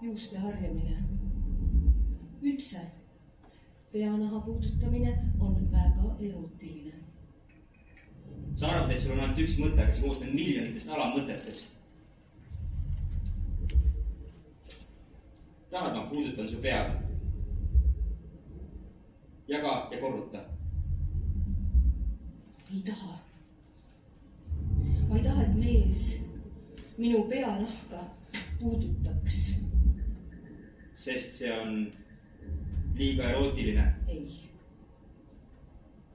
juuste harjamine. Üldse, peanaha puudutamine on väga erootiline. Sa arvad, et sul on ainult üks mõte, aga see koosneb miljonitest alamõtetest. Tahad, ma puudutan su pead. Jaga ja korruta. Ei taha. Ma ei taha, et mees minu peanahka puudutaks. Sest see on liiga erootiline. Ei.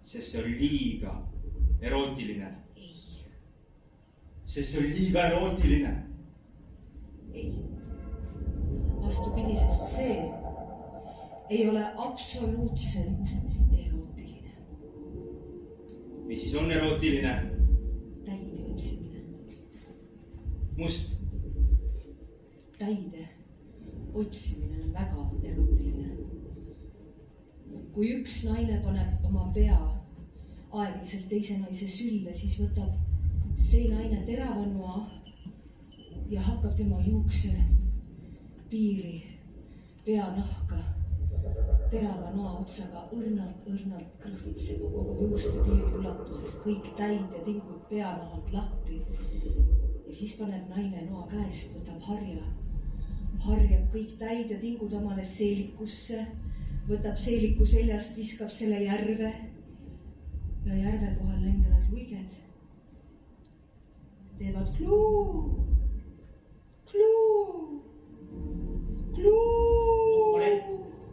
Sest see on liiga erootiline. Ei. Sest see on liiga erootiline. Ei. Vastupidi, sest see ei ole absoluutselt erootiline. Mis siis on erootiline? Täide otsimine. Must. Täide otsimine on väga erootiline. Kui üks naine paneb oma pea aeglaselt teise naise sülle, siis võtab see naine terava noa ja hakkab tema juukse piiri peanahka terava noa otsaga õrnalt krõhvitsema kogu juuste piiri ulatusest, kõik täid ja tingud peanahalt lahti. Ja siis paneb naine noa käest, võtab harjab kõik täid ja tingud omale seelikusse, võtab seeliku seljast, viskab selle järve ja järve kohal lendavad luiged. Teevad kluu, kluu, kluu.